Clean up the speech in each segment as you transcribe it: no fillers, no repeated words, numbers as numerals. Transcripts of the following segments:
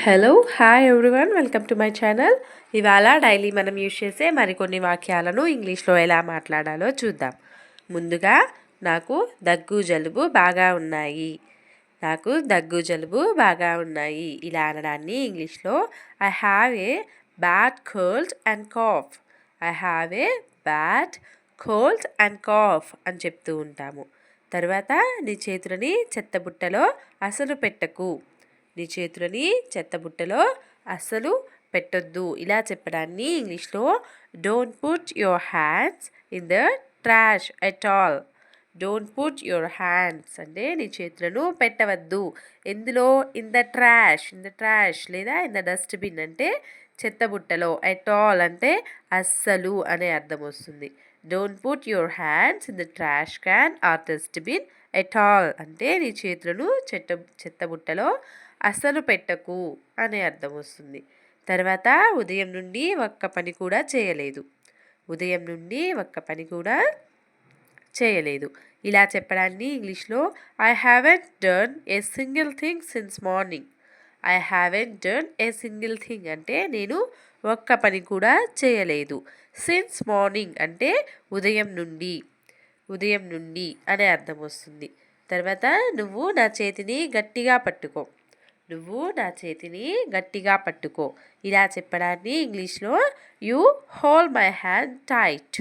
Hello hi everyone welcome to my channel. ఇవాళ daily మనం use చేసే మరికొన్ని వాక్యాలను ఇంగ్లీష్లో ఎలా మాట్లాడాలో చూద్దాం. ముందుగా నాకు దగ్గు జలుబు బాగా ఉన్నాయి. నాకు దగ్గు జలుబు బాగా ఉన్నాయి ఇలా అనడాన్ని ఇంగ్లీష్లో I have a bad cold and cough. I have a bad cold and cough అని చెప్తూ ఉంటాము. తర్వాత నీ చేతులని చెత్తబుట్టలో అసలు పెట్టకు. నీ చేతులని చెత్తబుట్టలో అస్సలు పెట్టొద్దు ఇలా చెప్పడాన్ని ఇంగ్లీష్లో don't put your hands in the trash at all. Don't put your hands అంటే నీ చేతులను పెట్టవద్దు. ఎందులో? ఇన్ ద ట్రాష్ లేదా ఇన్ ద డస్ట్బిన్ అంటే చెత్తబుట్టలో. ఎట్ ఆల్ అంటే అస్సలు అనే అర్థం వస్తుంది. Don't put your hands in the trash can are dustbin at all అంటే నీ చేతులను చెత్తబుట్టలో అస్సలు పెట్టకు అనే అర్థం వస్తుంది. తర్వాత ఉదయం నుండి ఒక్క పని కూడా చేయలేదు. ఉదయం నుండి ఒక్క పని కూడా చేయలేదు ఇలా చెప్పడాన్ని ఇంగ్లీష్లో I haven't done a single thing since morning. I haven't done a single thing అంటే నేను ఒక్క పని కూడా చేయలేదు. సిన్స్ మార్నింగ్ అంటే ఉదయం నుండి అనే అర్థం వస్తుంది. తర్వాత నువ్వు నా చేతిని గట్టిగా పట్టుకో. నువ్వు నా చేతిని గట్టిగా పట్టుకో ఇలా చెప్పడాన్ని ఇంగ్లీష్లో you hold my hand tight.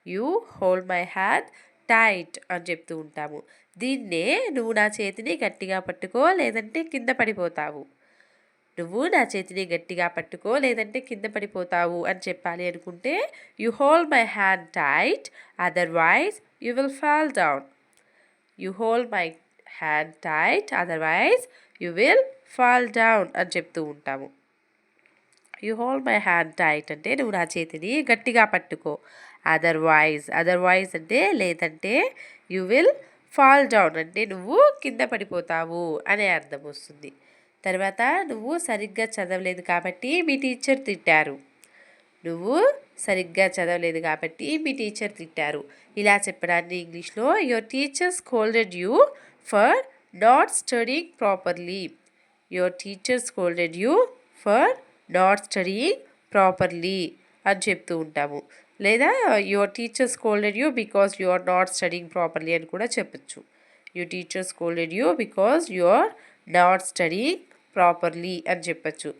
You hold my hand tight అని చెప్తూ ఉంటాము. దీన్నే నువ్వు నా చేతిని గట్టిగా పట్టుకో లేదంటే కింద పడిపోతావు. నువ్వు నా చేతిని గట్టిగా పట్టుకో లేదంటే కింద పడిపోతావు అని చెప్పాలి అనుకుంటే you hold my hand tight otherwise you will fall down. You hold my hand tight otherwise you will fall down అని చెప్తూ ఉంటాము. You hold my hand tight అంటే నువ్వు నా చేతిని గట్టిగా పట్టుకో. అదర్వైజ్ అంటే లేదంటే యూ విల్ ఫాల్ డౌన్ అంటే నువ్వు కింద పడిపోతావు అనే అర్థం వస్తుంది. తర్వాత నువ్వు సరిగ్గా చదవలేదు కాబట్టి మీ టీచర్ తిట్టారు. నువ్వు సరిగ్గా చదవలేదు కాబట్టి మీ టీచర్ తిట్టారు ఇలా చెప్పడాన్ని ఇంగ్లీష్లో your teacher scolded you for not studying properly. Your teacher scolded you for not studying properly అని చెప్తూ ఉంటాము. లేదా your teacher scolded you because you are not studying properly అని కూడా చెప్పచ్చు. Your teacher scolded you because you are not studying properly అని చెప్పచ్చు.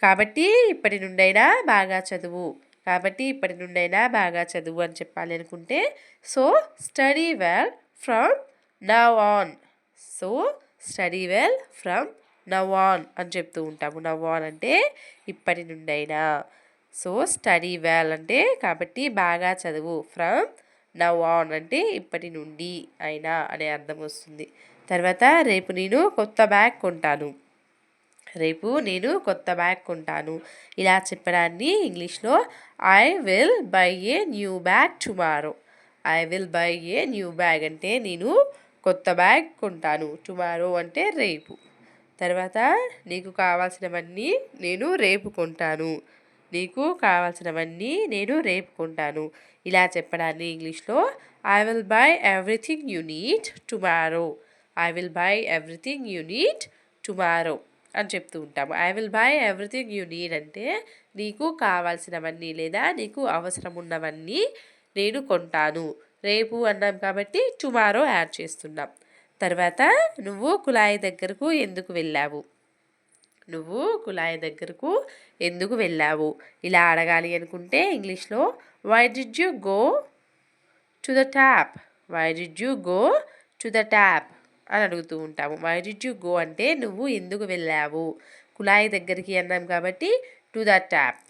కాబట్టి ఇప్పటి నుండైనా బాగా చదువు అని చెప్పాలి అనుకుంటే so study well from now on. Study well from now on అని చెప్తూ ఉంటాము. నవ్ ఆన్ అంటే ఇప్పటి నుండైనా. స్టడీ వెల్ అంటే కాబట్టి బాగా చదువు. ఫ్రమ్ నవ్ ఆన్ అంటే ఇప్పటి నుండి అయినా అనే అర్థం వస్తుంది. తర్వాత రేపు నేను కొత్త బ్యాగ్ కొంటాను ఇలా చెప్పడాన్ని ఇంగ్లీష్లో I will buy a new bag tomorrow. I will buy a new bag అంటే నేను కొత్త బ్యాగ్ కొంటాను. టుమారో అంటే రేపు. తర్వాత నీకు కావాల్సినవన్నీ నేను రేపు కొంటాను ఇలా చెప్పడాన్ని ఇంగ్లీష్లో I will buy everything you need tomorrow. I will buy everything you need tomorrow అని చెప్తూ ఉంటాము. I will buy everything you need అంటే నీకు కావాల్సినవన్నీ లేదా నీకు అవసరం ఉన్నవన్నీ నేను కొంటాను. రేపు అన్నాం కాబట్టి టుమారో యాడ్ చేస్తున్నాం. తర్వాత నువ్వు కుళాయి దగ్గరకు ఎందుకు వెళ్ళావు ఇలా అడగాలి అనుకుంటే ఇంగ్లీష్లో why did you go to the tap అని అడుగుతూ ఉంటాము. వై డిడ్ యూ గో అంటే నువ్వు ఎందుకు వెళ్ళావు. కుళాయి దగ్గరికి అన్నాం కాబట్టి to the tap.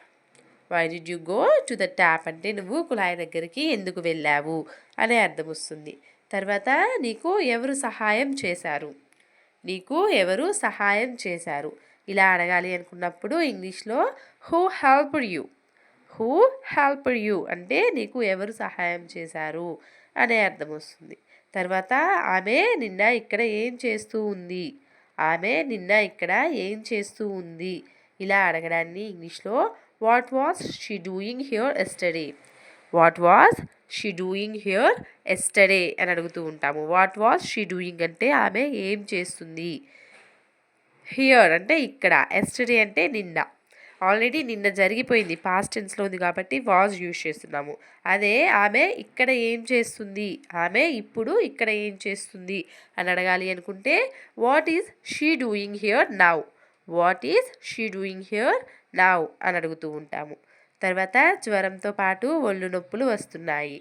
Why did you go to the tap అంటే నువ్వు కుళాయి దగ్గరికి ఎందుకు వెళ్ళావు అనే అర్థం వస్తుంది. తర్వాత నీకు ఎవరు సహాయం చేశారు ఇలా అడగాలి అనుకున్నప్పుడు ఇంగ్లీష్లో హూ హెల్ప్డ్ యూ అంటే నీకు ఎవరు సహాయం చేశారు అనే అర్థం వస్తుంది. తర్వాత ఆమె నిన్న ఇక్కడ ఏం చేస్తూ ఉంది ఇలా అడగడాన్ని ఇంగ్లీష్లో what was she doing here yesterday అని అడుగుతూ ఉంటాము. వాట్ వాస్ షీ డూయింగ్ అంటే ఆమె ఏం చేస్తుంది. హియర్ అంటే ఇక్కడ, ఎస్టర్డే అంటే నిన్న. ఆల్రెడీ నిన్న జరిగిపోయింది, పాస్ట్ టెన్స్లో ఉంది కాబట్టి వాజ్ యూజ్ చేస్తున్నాము. అదే ఆమె ఇక్కడ ఏం చేస్తుంది, ఆమె ఇప్పుడు ఇక్కడ ఏం చేస్తుంది అని అడగాలి అనుకుంటే what is she doing here now, what is she doing here now అని అడుగుతూ ఉంటాము. తర్వాత జ్వరంతో పాటు ఒళ్ళు నొప్పులు వస్తున్నాయి,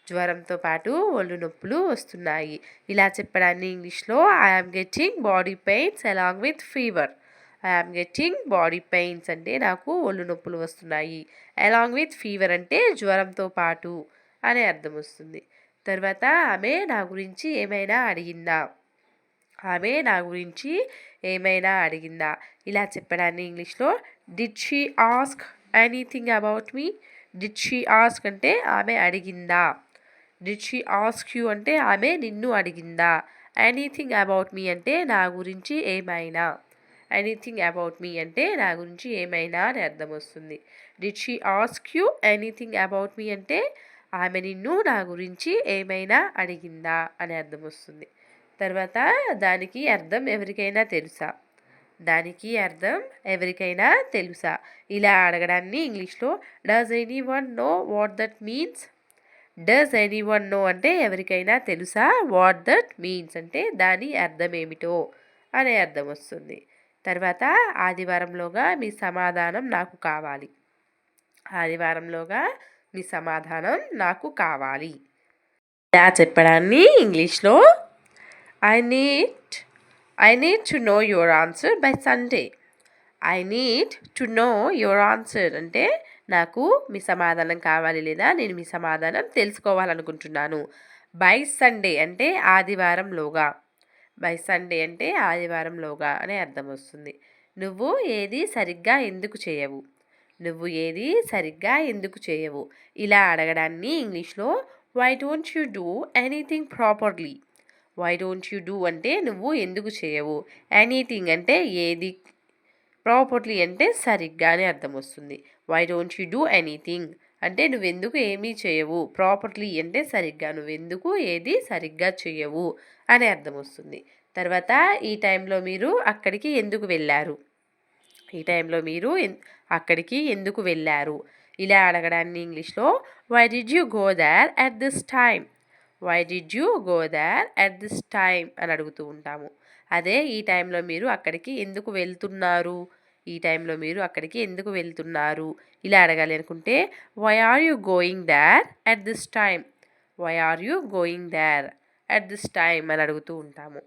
జ్వరంతో పాటు ఒళ్ళు నొప్పులు వస్తున్నాయి. ఇలా చెప్పడాన్ని ఇంగ్లీష్లో I am getting body pains along with fever. I am getting body pains అంటే నాకు ఒళ్ళు నొప్పులు వస్తున్నాయి, అలాంగ్ విత్ ఫీవర్ అంటే జ్వరంతో పాటు అనే అర్థం వస్తుంది. తర్వాత ఆమె నా గురించి ఏమైనా అడిగిందా, ఆమె నా గురించి ఏమైనా అడిగిందా. ఇలా చెప్పడాన్ని ఇంగ్లీష్లో did she ask anything about me. Did she ask అంటే ఆమె అడిగిందా. డిడ్ షీ ఆస్క్ యూ అంటే ఆమె నిన్ను అడిగిందా. ఎనీథింగ్ అబౌట్ మీ అంటే నా గురించి ఏమైనా. ఎనీథింగ్ అబౌట్ మీ అంటే నా గురించి ఏమైనా అని అర్థం వస్తుంది. Did she ask you anything about me అంటే ఆమె నిన్ను నా గురించి ఏమైనా అడిగిందా అని అర్థం వస్తుంది. తర్వాత దానికి అర్థం ఎవరికైనా తెలుసా, దానికి అర్థం ఎవరికైనా తెలుసా. ఇలా అడగడాన్ని ఇంగ్లీష్లో does any one know what that means. Does any one know అంటే ఎవరికైనా తెలుసా, వాట్ దట్ మీన్స్ అంటే దాని అర్థం ఏమిటో అనే అర్థం వస్తుంది. తర్వాత ఆదివారంలోగా మీ సమాధానం నాకు కావాలి. ఆదివారంలోగా మీ సమాధానం నాకు కావాలి. ఇలా చెప్పడాన్ని ఇంగ్లీష్లో I need to know your answer by Sunday. I need to know your answer అంటే నాకు మీ సమాధానం కావాలి లేదా నేను మీ సమాధానం తెలుసుకోవాలనుకుంటున్నాను. బై సండే అంటే ఆదివారంలోగా. బై సండే అంటే ఆదివారంలోగా అనే అర్థం వస్తుంది. నువ్వు ఏది సరిగ్గా ఎందుకు చేయవు, నువ్వు ఏది సరిగ్గా ఎందుకు చేయవు. ఇలా అడగడాన్ని ఇంగ్లీష్లో why don't you do anything properly. Why don't you do అంటే నువ్వు ఎందుకు చేయవు, ఎనీథింగ్ అంటే ఏది, ప్రాపర్లీ అంటే సరిగ్గా అని అర్థం వస్తుంది. Why don't you do anything అంటే నువ్వెందుకు ఏమీ చేయవు, ప్రాపర్లీ అంటే సరిగ్గా, నువ్వెందుకు ఏది సరిగ్గా చేయవు అనే అర్థం వస్తుంది. తర్వాత ఈ టైంలో మీరు అక్కడికి ఎందుకు వెళ్ళారు, ఈ టైంలో మీరు అక్కడికి ఎందుకు వెళ్ళారు. ఇలా అడగడాన్ని ఇంగ్లీష్లో why did you go there at this time. Why did you go there at this time అని అడుగుతూ ఉంటాము. అదే ఈ టైంలో మీరు అక్కడికి ఎందుకు వెళ్తున్నారు, ఈ టైంలో మీరు అక్కడికి ఎందుకు వెళ్తున్నారు ఇలా అడగాలి అనుకుంటే why are you going there at this time. Why are you going there at this time అని అడుగుతూ ఉంటాము.